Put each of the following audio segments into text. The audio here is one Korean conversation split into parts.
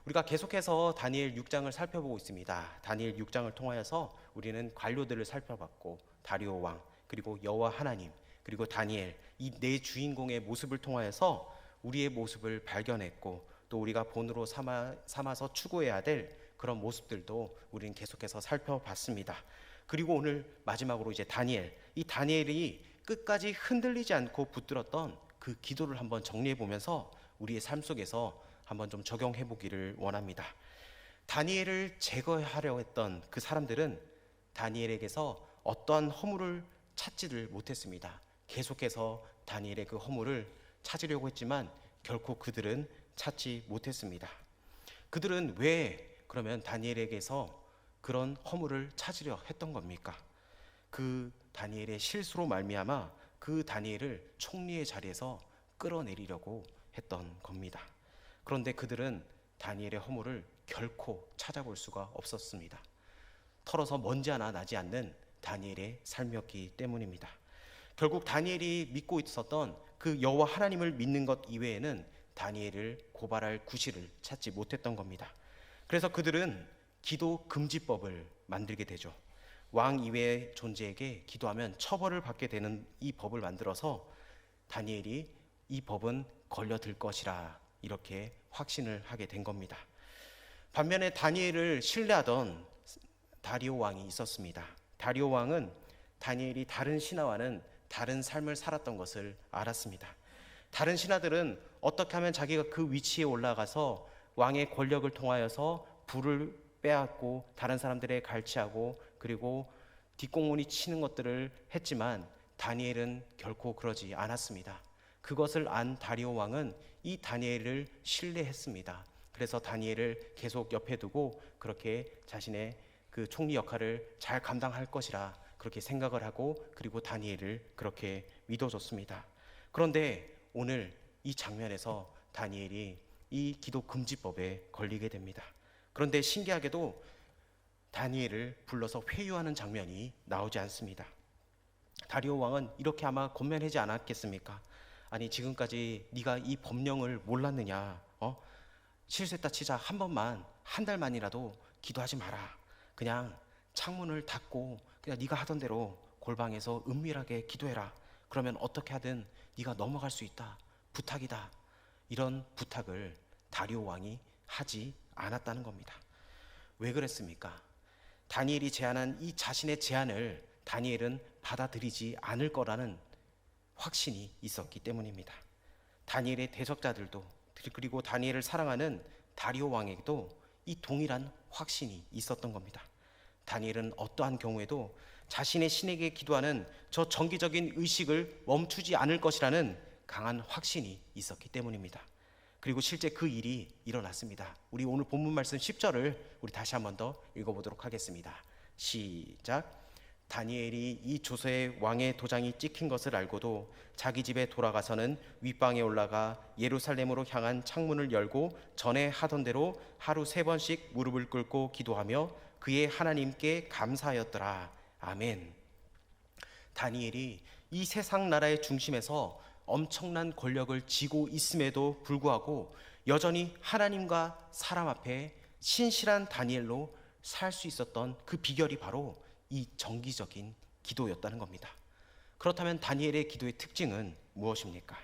우리가 계속해서 다니엘 6장을 살펴보고 있습니다. 다니엘 6장을 통하여서 우리는 관료들을 살펴봤고, 다리오 왕, 그리고 여호와 하나님, 그리고 다니엘, 이 네 주인공의 모습을 통하여서 우리의 모습을 발견했고, 또 우리가 본으로 삼아서 추구해야 될 그런 모습들도 우리는 계속해서 살펴봤습니다. 그리고 오늘 마지막으로 이제 다니엘, 이 다니엘이 끝까지 흔들리지 않고 붙들었던 그 기도를 한번 정리해 보면서 우리의 삶 속에서 한번 좀 적용해 보기를 원합니다. 다니엘을 제거하려 했던 그 사람들은 다니엘에게서 어떠한 허물을 찾지를 못했습니다. 계속해서 다니엘의 그 허물을 찾으려고 했지만 결코 그들은 찾지 못했습니다. 그들은 왜 그러면 다니엘에게서 그런 허물을 찾으려 했던 겁니까? 그 다니엘의 실수로 말미암아 그 다니엘을 총리의 자리에서 끌어내리려고 했던 겁니다. 그런데 그들은 다니엘의 허물을 결코 찾아볼 수가 없었습니다. 털어서 먼지 하나 나지 않는 다니엘의 삶이었기 때문입니다. 결국 다니엘이 믿고 있었던 그 여호와 하나님을 믿는 것 이외에는 다니엘을 고발할 구실을 찾지 못했던 겁니다. 그래서 그들은 기도 금지법을 만들게 되죠. 왕 이외의 존재에게 기도하면 처벌을 받게 되는 이 법을 만들어서 다니엘이 이 법은 걸려들 것이라 이렇게 확신을 하게 된 겁니다. 반면에 다니엘을 신뢰하던 다리오 왕이 있었습니다. 다리오 왕은 다니엘이 다른 신하와는 다른 삶을 살았던 것을 알았습니다. 다른 신하들은 어떻게 하면 자기가 그 위치에 올라가서 왕의 권력을 통하여서 부를 빼앗고 다른 사람들에 갈취하고 그리고 뒷공문이 치는 것들을 했지만 다니엘은 결코 그러지 않았습니다. 그것을 안 다리오 왕은 이 다니엘을 신뢰했습니다. 그래서 다니엘을 계속 옆에 두고 그렇게 자신의 그 총리 역할을 잘 감당할 것이라 그렇게 생각을 하고 그리고 다니엘을 그렇게 믿어줬습니다. 그런데 오늘 이 장면에서 다니엘이 이 기도 금지법에 걸리게 됩니다. 그런데 신기하게도 다니엘을 불러서 회유하는 장면이 나오지 않습니다. 다리오 왕은 이렇게 아마 권면하지 않았겠습니까? 아니 지금까지 네가 이 법령을 몰랐느냐? 실수했다 치자 한 번만 한 달만이라도 기도하지 마라. 그냥 창문을 닫고 그냥 네가 하던 대로 골방에서 은밀하게 기도해라. 그러면 어떻게 하든 네가 넘어갈 수 있다. 부탁이다. 이런 부탁을 다리오 왕이 하지 않았다는 겁니다. 왜 그랬습니까? 다니엘이 제안한 이 자신의 제안을 다니엘은 받아들이지 않을 거라는 확신이 있었기 때문입니다. 다니엘의 대적자들도 그리고 다니엘을 사랑하는 다리오 왕에게도 이 동일한 확신이 있었던 겁니다. 다니엘은 어떠한 경우에도 자신의 신에게 기도하는 저 정기적인 의식을 멈추지 않을 것이라는 강한 확신이 있었기 때문입니다. 그리고 실제 그 일이 일어났습니다. 우리 오늘 본문 말씀 10절을 우리 다시 한 번 더 읽어보도록 하겠습니다. 시작. 다니엘이 이 조서에 왕의 도장이 찍힌 것을 알고도 자기 집에 돌아가서는 윗방에 올라가 예루살렘으로 향한 창문을 열고 전에 하던 대로 하루 3번씩 무릎을 꿇고 기도하며 그의 하나님께 감사하였더라. 아멘. 다니엘이 이 세상 나라의 중심에서 엄청난 권력을 쥐고 있음에도 불구하고 여전히 하나님과 사람 앞에 신실한 다니엘로 살 수 있었던 그 비결이 바로 이 정기적인 기도였다는 겁니다. 그렇다면 다니엘의 기도의 특징은 무엇입니까?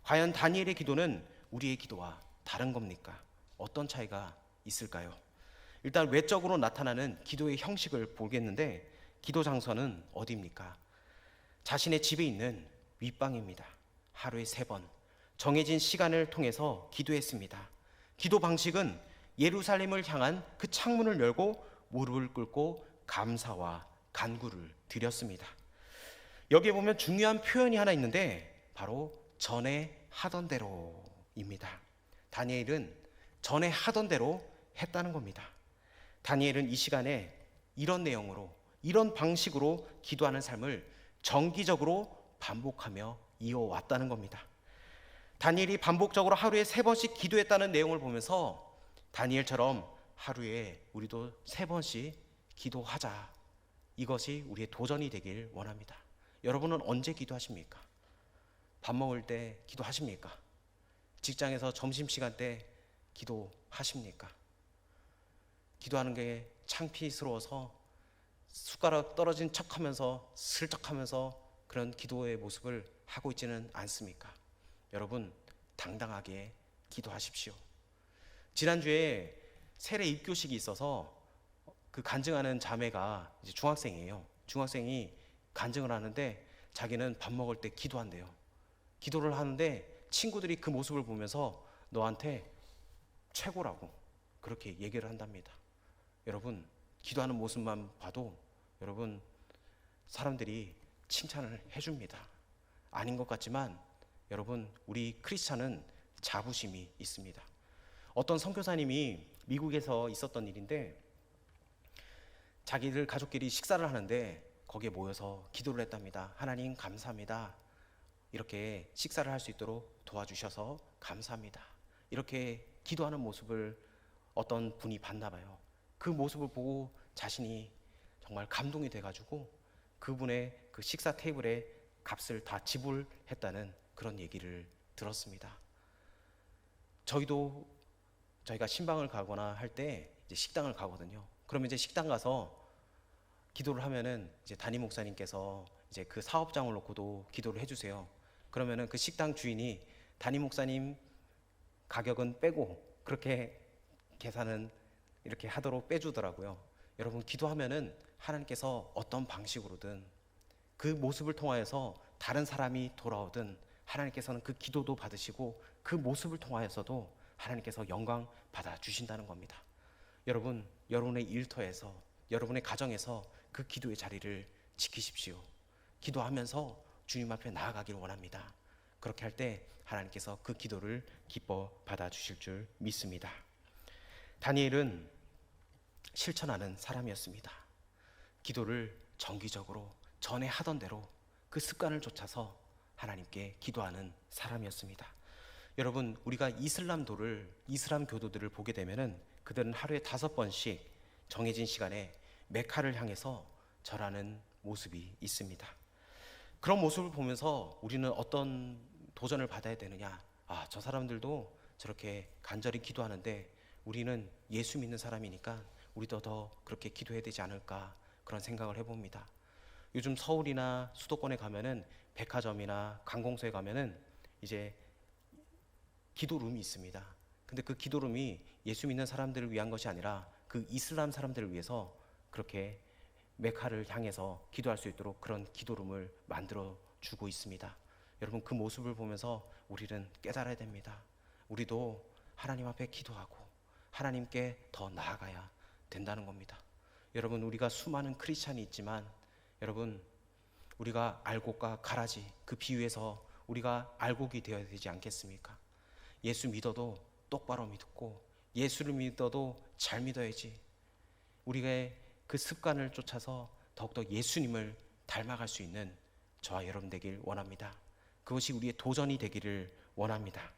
과연 다니엘의 기도는 우리의 기도와 다른 겁니까? 어떤 차이가 있을까요? 일단 외적으로 나타나는 기도의 형식을 보겠는데 기도 장소는 어디입니까? 자신의 집에 있는 윗방입니다. 하루에 3번 정해진 시간을 통해서 기도했습니다. 기도 방식은 예루살렘을 향한 그 창문을 열고 무릎을 꿇고 감사와 간구를 드렸습니다. 여기에 보면 중요한 표현이 하나 있는데 바로 전에 하던 대로입니다. 다니엘은 전에 하던 대로 했다는 겁니다. 다니엘은 이 시간에 이런 내용으로 이런 방식으로 기도하는 삶을 정기적으로 반복하며 이어왔다는 겁니다. 다니엘이 반복적으로 하루에 3번씩 기도했다는 내용을 보면서 다니엘처럼 하루에 우리도 3번씩 기도하자. 이것이 우리의 도전이 되길 원합니다. 여러분은 언제 기도하십니까? 밥 먹을 때 기도하십니까? 직장에서 점심시간 때 기도하십니까? 기도하는 게 창피스러워서 숟가락 떨어진 척하면서 슬쩍하면서 그런 기도의 모습을 하고 있지는 않습니까? 여러분, 당당하게 기도하십시오. 지난주에 세례 입교식이 있어서 그 간증하는 자매가 이제 중학생이에요. 중학생이 간증을 하는데 자기는 밥 먹을 때 기도한대요. 기도를 하는데 친구들이 그 모습을 보면서 너한테 최고라고 그렇게 얘기를 한답니다. 여러분, 기도하는 모습만 봐도 여러분 사람들이 칭찬을 해줍니다. 아닌 것 같지만 여러분, 우리 크리스찬은 자부심이 있습니다. 어떤 선교사님이 미국에서 있었던 일인데 자기들 가족끼리 식사를 하는데 거기에 모여서 기도를 했답니다. 하나님 감사합니다. 이렇게 식사를 할 수 있도록 도와주셔서 감사합니다. 이렇게 기도하는 모습을 어떤 분이 봤나 봐요. 그 모습을 보고 자신이 정말 감동이 돼가지고 그분의 그 식사 테이블에 값을 다 지불했다는 그런 얘기를 들었습니다. 저희가 신방을 가거나 할 때 이제 식당을 가거든요. 그러면 이제 식당 가서 기도를 하면은 이제 담임 목사님께서 이제 그 사업장을 놓고도 기도를 해주세요. 그러면은 그 식당 주인이 담임 목사님 가격은 빼고 그렇게 계산은 이렇게 하도록 빼주더라고요. 여러분, 기도하면은 하나님께서 어떤 방식으로든 그 모습을 통하여서 다른 사람이 돌아오든 하나님께서는 그 기도도 받으시고 그 모습을 통하여서도 하나님께서 영광 받아 주신다는 겁니다. 여러분, 여러분의 일터에서 여러분의 가정에서 그 기도의 자리를 지키십시오. 기도하면서 주님 앞에 나아가길 원합니다. 그렇게 할 때 하나님께서 그 기도를 기뻐 받아 주실 줄 믿습니다. 다니엘은 실천하는 사람이었습니다. 기도를 정기적으로 전에 하던 대로 그 습관을 좇아서 하나님께 기도하는 사람이었습니다. 여러분, 우리가 이슬람 교도들을 보게 되면은 그들은 하루에 5번씩 정해진 시간에 메카를 향해서 절하는 모습이 있습니다. 그런 모습을 보면서 우리는 어떤 도전을 받아야 되느냐? 저 사람들도 저렇게 간절히 기도하는데 우리는 예수 믿는 사람이니까 우리도 더 그렇게 기도해야 되지 않을까, 그런 생각을 해봅니다. 요즘 서울이나 수도권에 가면은 백화점이나 관공서에 가면은 이제 기도룸이 있습니다. 근데 그 기도룸이 예수 믿는 사람들을 위한 것이 아니라 그 이슬람 사람들을 위해서 그렇게 메카를 향해서 기도할 수 있도록 그런 기도룸을 만들어 주고 있습니다. 여러분, 그 모습을 보면서 우리는 깨달아야 됩니다. 우리도 하나님 앞에 기도하고 하나님께 더 나아가야 된다는 겁니다. 여러분, 우리가 수많은 크리스찬이 있지만 여러분, 우리가 알곡과 가라지, 그 비유에서 우리가 알곡이 되어야 되지 않겠습니까? 예수 믿어도 똑바로 믿고 예수를 믿어도 잘 믿어야지. 우리가 그 습관을 쫓아서 더욱더 예수님을 닮아갈 수 있는 저와 여러분 되길 원합니다. 그것이 우리의 도전이 되기를 원합니다.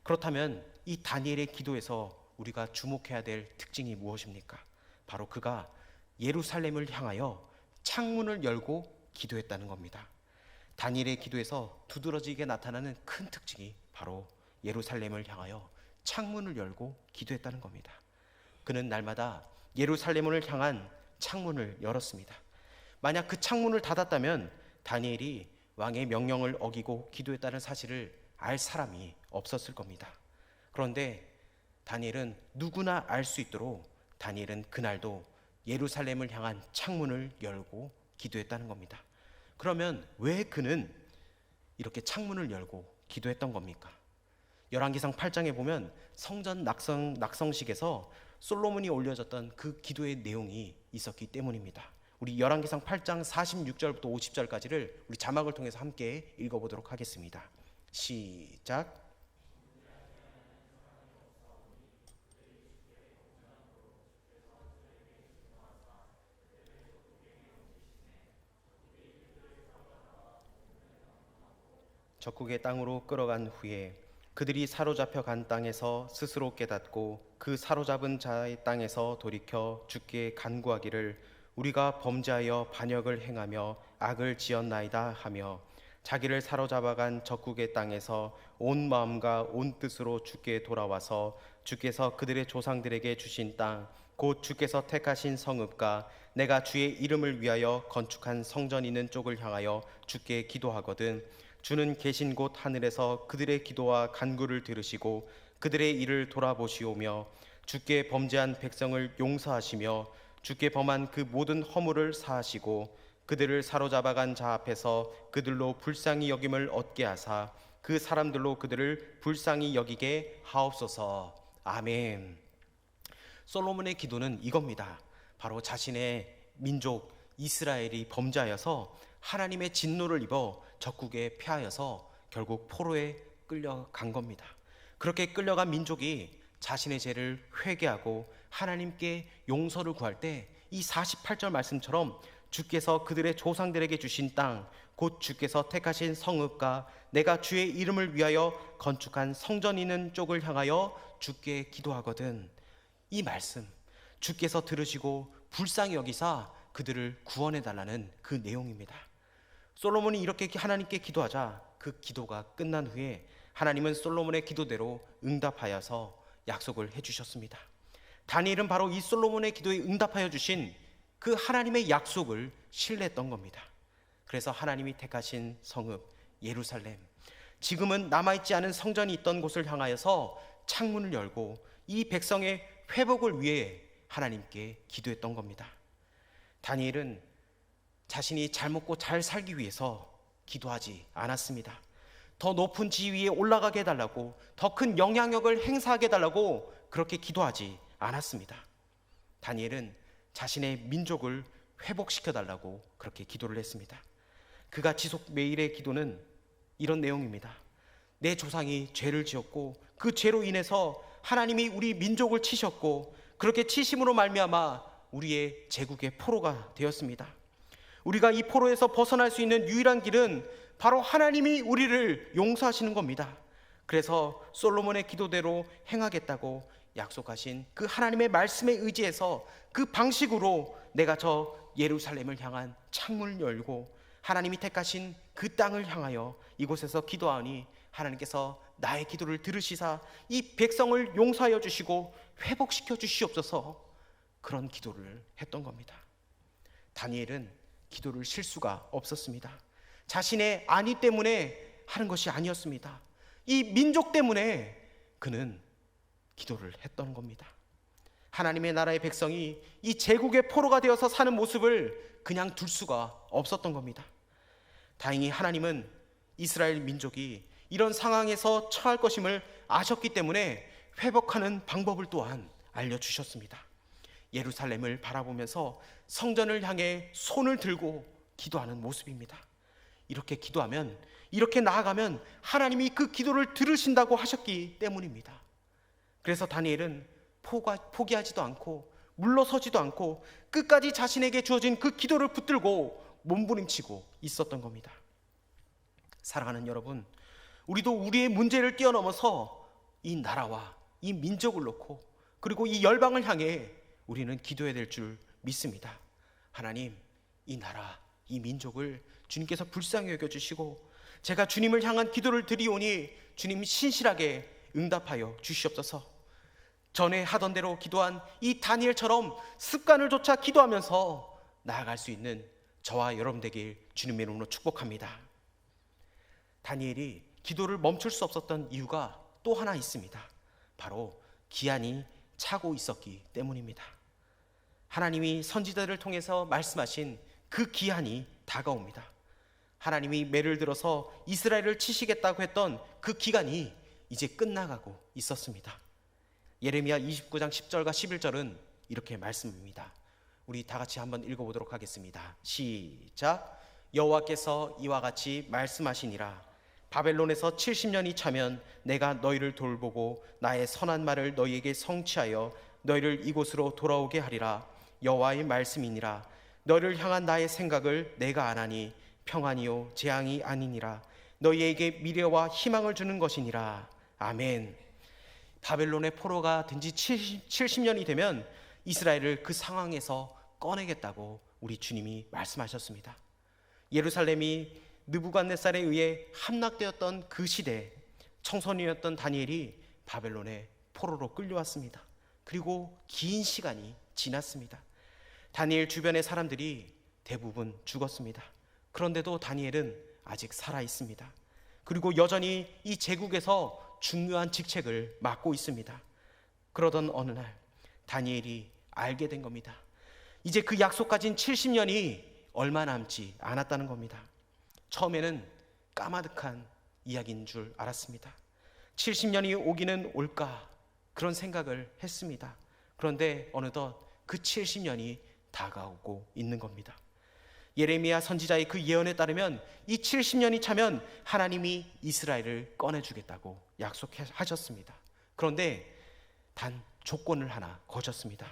그렇다면 이 다니엘의 기도에서 우리가 주목해야 될 특징이 무엇입니까? 바로 그가 예루살렘을 향하여 창문을 열고 기도했다는 겁니다. 다니엘의 기도에서 두드러지게 나타나는 큰 특징이 바로 예루살렘을 향하여 창문을 열고 기도했다는 겁니다. 그는 날마다 예루살렘을 향한 창문을 열었습니다. 만약 그 창문을 닫았다면 다니엘이 왕의 명령을 어기고 기도했다는 사실을 알 사람이 없었을 겁니다. 그런데 다니엘은 누구나 알 수 있도록 다니엘은 그날도 예루살렘을 향한 창문을 열고 기도했다는 겁니다. 그러면 왜 그는 이렇게 창문을 열고 기도했던 겁니까? 열왕기상 8장에 보면 성전 낙성식에서 솔로몬이 올려졌던 그 기도의 내용이 있었기 때문입니다. 우리 열왕기상 8장 46절부터 50절까지를 우리 자막을 통해서 함께 읽어보도록 하겠습니다. 시작. 적국의 땅으로 끌어간 후에 그들이 사로잡혀 간 땅에서 스스로 깨닫고 그 사로잡은 자의 땅에서 돌이켜 주께 간구하기를 우리가 범죄하여 반역을 행하며 악을 지었나이다 하며 자기를 사로잡아간 적국의 땅에서 온 마음과 온 뜻으로 주께 돌아와서 주께서 그들의 조상들에게 주신 땅 곧 주께서 택하신 성읍과 내가 주의 이름을 위하여 건축한 성전 있는 쪽을 향하여 주께 기도하거든 주는 계신 곳 하늘에서 그들의 기도와 간구를 들으시고 그들의 일을 돌아보시오며 주께 범죄한 백성을 용서하시며 주께 범한 그 모든 허물을 사하시고 그들을 사로잡아간 자 앞에서 그들로 불쌍히 여김을 얻게 하사 그 사람들로 그들을 불쌍히 여기게 하옵소서. 아멘. 솔로몬의 기도는 이겁니다. 바로 자신의 민족 이스라엘이 범죄하여서 하나님의 진노를 입어 적국에 패하여서 결국 포로에 끌려간 겁니다. 그렇게 끌려간 민족이 자신의 죄를 회개하고 하나님께 용서를 구할 때 이 48절 말씀처럼 주께서 그들의 조상들에게 주신 땅 곧 주께서 택하신 성읍과 내가 주의 이름을 위하여 건축한 성전 있는 쪽을 향하여 주께 기도하거든. 이 말씀 주께서 들으시고 불쌍히 여기사 그들을 구원해 달라는 그 내용입니다. 솔로몬이 이렇게 하나님께 기도하자 그 기도가 끝난 후에 하나님은 솔로몬의 기도대로 응답하여서 약속을 해주셨습니다. 다니엘은 바로 이 솔로몬의 기도에 응답하여 주신 그 하나님의 약속을 신뢰했던 겁니다. 그래서 하나님이 택하신 성읍 예루살렘, 지금은 남아있지 않은 성전이 있던 곳을 향하여서 창문을 열고 이 백성의 회복을 위해 하나님께 기도했던 겁니다. 다니엘은 자신이 잘 먹고 잘 살기 위해서 기도하지 않았습니다. 더 높은 지위에 올라가게 해달라고, 더 큰 영향력을 행사하게 해달라고 그렇게 기도하지 않았습니다. 다니엘은 자신의 민족을 회복시켜달라고 그렇게 기도를 했습니다. 그가 지속 매일의 기도는 이런 내용입니다. 내 조상이 죄를 지었고 그 죄로 인해서 하나님이 우리 민족을 치셨고 그렇게 치심으로 말미암아 우리의 제국의 포로가 되었습니다. 우리가 이 포로에서 벗어날 수 있는 유일한 길은 바로 하나님이 우리를 용서하시는 겁니다. 그래서 솔로몬의 기도대로 행하겠다고 약속하신 그 하나님의 말씀에 의지해서 그 방식으로 내가 저 예루살렘을 향한 창문을 열고 하나님이 택하신 그 땅을 향하여 이곳에서 기도하니 하나님께서 나의 기도를 들으시사 이 백성을 용서하여 주시고 회복시켜 주시옵소서, 그런 기도를 했던 겁니다. 다니엘은 기도를 쉴 수가 없었습니다. 자신의 안위 때문에 하는 것이 아니었습니다. 이 민족 때문에 그는 기도를 했던 겁니다. 하나님의 나라의 백성이 이 제국의 포로가 되어서 사는 모습을 그냥 둘 수가 없었던 겁니다. 다행히 하나님은 이스라엘 민족이 이런 상황에서 처할 것임을 아셨기 때문에 회복하는 방법을 또한 알려주셨습니다. 예루살렘을 바라보면서 성전을 향해 손을 들고 기도하는 모습입니다. 이렇게 기도하면, 이렇게 나아가면 하나님이 그 기도를 들으신다고 하셨기 때문입니다. 그래서 다니엘은 포기하지도 않고 물러서지도 않고 끝까지 자신에게 주어진 그 기도를 붙들고 몸부림치고 있었던 겁니다. 사랑하는 여러분, 우리도 우리의 문제를 뛰어넘어서 이 나라와 이 민족을 놓고 그리고 이 열방을 향해 우리는 기도해야 될 줄 믿습니다. 하나님, 이 나라, 이 민족을 주님께서 불쌍히 여겨주시고 제가 주님을 향한 기도를 드리오니 주님 신실하게 응답하여 주시옵소서. 전에 하던 대로 기도한 이 다니엘처럼 습관을 좇아 기도하면서 나아갈 수 있는 저와 여러분 되길 주님의 이름으로 축복합니다. 다니엘이 기도를 멈출 수 없었던 이유가 또 하나 있습니다. 바로 기한이 차고 있었기 때문입니다. 하나님이 선지자들을 통해서 말씀하신 그 기한이 다가옵니다. 하나님이 매를 들어서 이스라엘을 치시겠다고 했던 그 기간이 이제 끝나가고 있었습니다. 예레미야 29장 10절과 11절은 이렇게 말씀입니다. 우리 다 같이 한번 읽어보도록 하겠습니다. 시작. 여호와께서 이와 같이 말씀하시니라. 바벨론에서 70년이 차면 내가 너희를 돌보고 나의 선한 말을 너희에게 성취하여 너희를 이곳으로 돌아오게 하리라. 여호와의 말씀이니라. 너희를 향한 나의 생각을 내가 아나니 평안이요 재앙이 아니니라. 너희에게 미래와 희망을 주는 것이니라. 아멘. 바벨론의 포로가 된 지 70년이 되면 이스라엘을 그 상황에서 꺼내겠다고 우리 주님이 말씀하셨습니다. 예루살렘이 느부갓네살에 의해 함락되었던 그 시대, 청소년이었던 다니엘이 바벨론의 포로로 끌려왔습니다. 그리고 긴 시간이 지났습니다. 다니엘 주변의 사람들이 대부분 죽었습니다. 그런데도 다니엘은 아직 살아 있습니다. 그리고 여전히 이 제국에서 중요한 직책을 맡고 있습니다. 그러던 어느 날 다니엘이 알게 된 겁니다. 이제 그 약속가진 70년이 얼마 남지 않았다는 겁니다. 처음에는 까마득한 이야기인 줄 알았습니다. 70년이 오기는 올까 그런 생각을 했습니다. 그런데 어느덧 그 70년이 다가오고 있는 겁니다. 예레미야 선지자의 그 예언에 따르면 이 70년이 차면 하나님이 이스라엘을 꺼내주겠다고 약속하셨습니다. 그런데 단 조건을 하나 거셨습니다.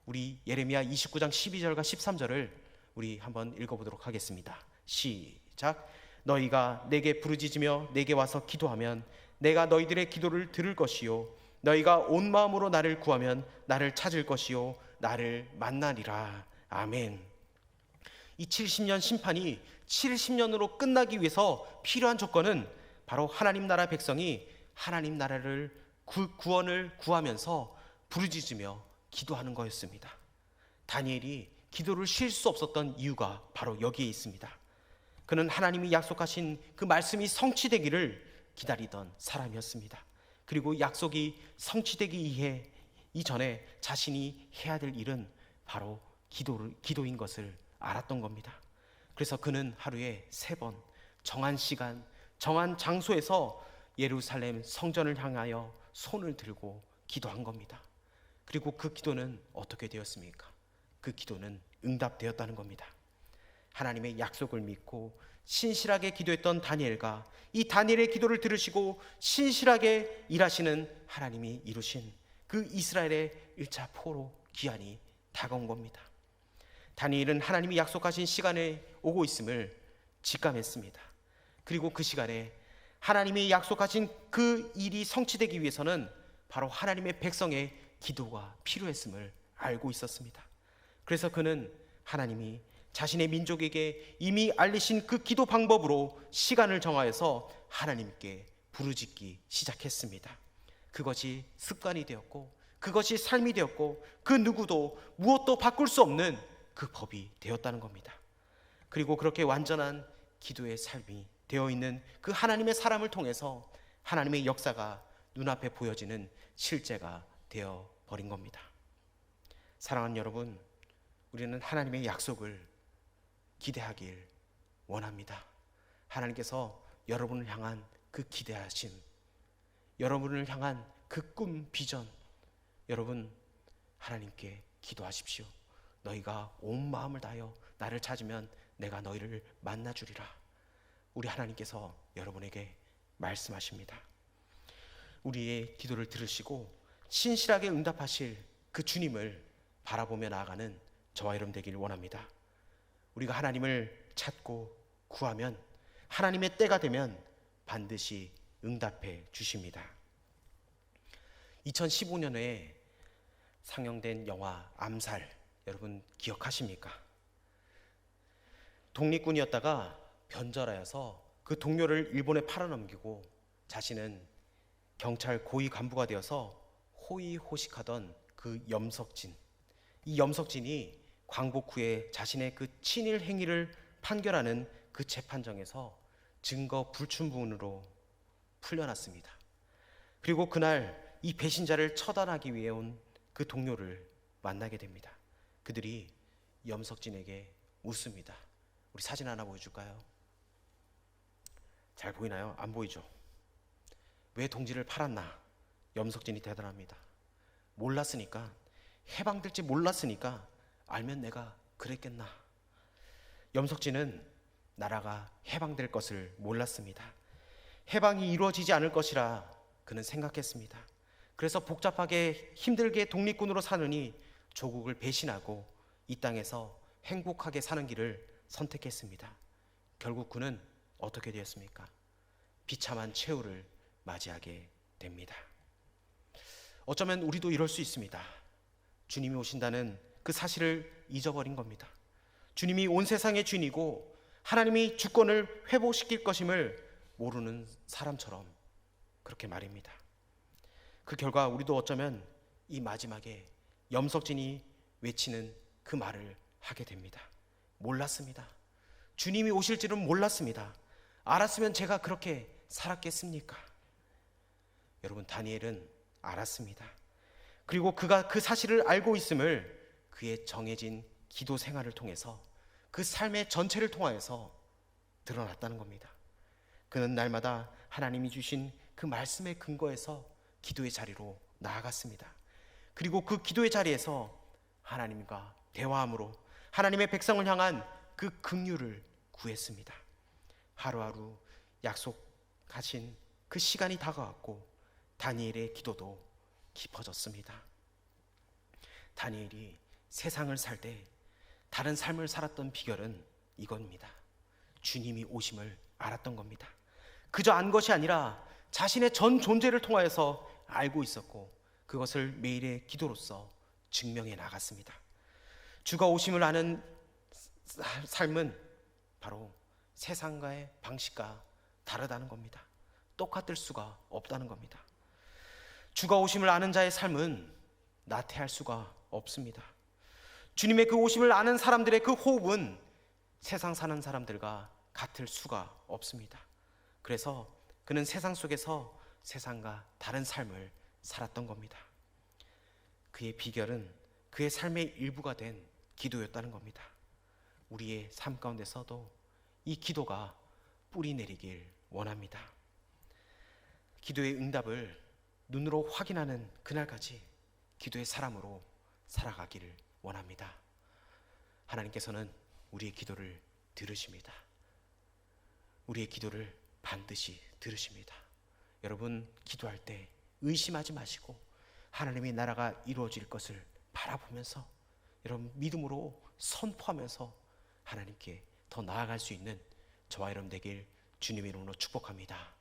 우리 예레미야 29장 12절과 13절을 우리 한번 읽어보도록 하겠습니다. 시작. 너희가 내게 부르짖으며 내게 와서 기도하면 내가 너희들의 기도를 들을 것이요 너희가 온 마음으로 나를 구하면 나를 찾을 것이요 나를 만나리라. 아멘. 이 70년 심판이 70년으로 끝나기 위해서 필요한 조건은 바로 하나님 나라 백성이 하나님 나라를 구원을 구하면서 부르짖으며 기도하는 거였습니다. 다니엘이 기도를 쉴 수 없었던 이유가 바로 여기에 있습니다. 그는 하나님이 약속하신 그 말씀이 성취되기를 기다리던 사람이었습니다. 그리고 약속이 성취되기 이전에 자신이 해야 될 일은 바로 기도인 것을 알았던 겁니다. 그래서 그는 하루에 3번 정한 시간, 정한 장소에서 예루살렘 성전을 향하여 손을 들고 기도한 겁니다. 그리고 그 기도는 어떻게 되었습니까? 그 기도는 응답되었다는 겁니다. 하나님의 약속을 믿고 신실하게 기도했던 다니엘과 이 다니엘의 기도를 들으시고 신실하게 일하시는 하나님이 이루신 그 이스라엘의 1차 포로 기한이 다가온 겁니다. 다니엘은 하나님이 약속하신 시간에 오고 있음을 직감했습니다. 그리고 그 시간에 하나님이 약속하신 그 일이 성취되기 위해서는 바로 하나님의 백성의 기도가 필요했음을 알고 있었습니다. 그래서 그는 하나님이 자신의 민족에게 이미 알리신 그 기도 방법으로 시간을 정하여서 하나님께 부르짖기 시작했습니다. 그것이 습관이 되었고 그것이 삶이 되었고 그 누구도 무엇도 바꿀 수 없는 그 법이 되었다는 겁니다. 그리고 그렇게 완전한 기도의 삶이 되어 있는 그 하나님의 사람을 통해서 하나님의 역사가 눈앞에 보여지는 실제가 되어 버린 겁니다. 사랑하는 여러분, 우리는 하나님의 약속을 기대하길 원합니다. 하나님께서 여러분을 향한 그 기대하심, 여러분을 향한 그 꿈, 비전, 여러분 하나님께 기도하십시오. 너희가 온 마음을 다하여 나를 찾으면 내가 너희를 만나주리라. 우리 하나님께서 여러분에게 말씀하십니다. 우리의 기도를 들으시고 신실하게 응답하실 그 주님을 바라보며 나아가는 저와 여러분 되길 원합니다. 우리가 하나님을 찾고 구하면 하나님의 때가 되면 반드시 응답해 주십니다. 2015년에 상영된 영화 암살, 여러분 기억하십니까? 독립군이었다가 변절하여서 그 동료를 일본에 팔아넘기고 자신은 경찰 고위 간부가 되어서 호의호식하던 그 염석진, 이 염석진이 광복 후에 자신의 그 친일 행위를 판결하는 그 재판정에서 증거 불충분으로 풀려났습니다. 그리고 그날 이 배신자를 처단하기 위해 온 그 동료를 만나게 됩니다. 그들이 염석진에게 묻습니다. 우리 사진 하나 보여줄까요? 잘 보이나요? 안 보이죠? 왜 동지를 팔았나? 염석진이 대답합니다. 몰랐으니까, 해방될지 몰랐으니까, 알면 내가 그랬겠나. 염석진은 나라가 해방될 것을 몰랐습니다. 해방이 이루어지지 않을 것이라 그는 생각했습니다. 그래서 복잡하게 힘들게 독립군으로 사느니 조국을 배신하고 이 땅에서 행복하게 사는 길을 선택했습니다. 결국 그는 어떻게 되었습니까? 비참한 최후를 맞이하게 됩니다. 어쩌면 우리도 이럴 수 있습니다. 주님이 오신다는 그 사실을 잊어버린 겁니다. 주님이 온 세상의 주인이고 하나님이 주권을 회복시킬 것임을 모르는 사람처럼 그렇게 말입니다. 그 결과 우리도 어쩌면 이 마지막에 염석진이 외치는 그 말을 하게 됩니다. 몰랐습니다. 주님이 오실 줄은 몰랐습니다. 알았으면 제가 그렇게 살았겠습니까? 여러분, 다니엘은 알았습니다. 그리고 그가 그 사실을 알고 있음을 그의 정해진 기도 생활을 통해서, 그 삶의 전체를 통하여서 드러났다는 겁니다. 그는 날마다 하나님이 주신 그 말씀의 근거에서 기도의 자리로 나아갔습니다. 그리고 그 기도의 자리에서 하나님과 대화함으로 하나님의 백성을 향한 그 긍휼을 구했습니다. 하루하루 약속하신 그 시간이 다가왔고 다니엘의 기도도 깊어졌습니다. 다니엘이 세상을 살 때 다른 삶을 살았던 비결은 이겁니다. 주님이 오심을 알았던 겁니다. 그저 안 것이 아니라 자신의 전 존재를 통하여서 알고 있었고 그것을 매일의 기도로서 증명해 나갔습니다. 주가 오심을 아는 삶은 바로 세상과의 방식과 다르다는 겁니다. 똑같을 수가 없다는 겁니다. 주가 오심을 아는 자의 삶은 나태할 수가 없습니다. 주님의 그 오심을 아는 사람들의 그 호흡은 세상 사는 사람들과 같을 수가 없습니다. 그래서 그는 세상 속에서 세상과 다른 삶을 살았던 겁니다. 그의 비결은 그의 삶의 일부가 된 기도였다는 겁니다. 우리의 삶 가운데서도 이 기도가 뿌리 내리길 원합니다. 기도의 응답을 눈으로 확인하는 그날까지 기도의 사람으로 살아가기를 원합니다. 하나님께서는 우리의 기도를 들으십니다. 우리의 기도를 반드시 들으십니다. 여러분, 기도할 때 의심하지 마시고 하나님의 나라가 이루어질 것을 바라보면서 여러분 믿음으로 선포하면서 하나님께 더 나아갈 수 있는 저와 여러분 되길 주님의 이름으로 축복합니다.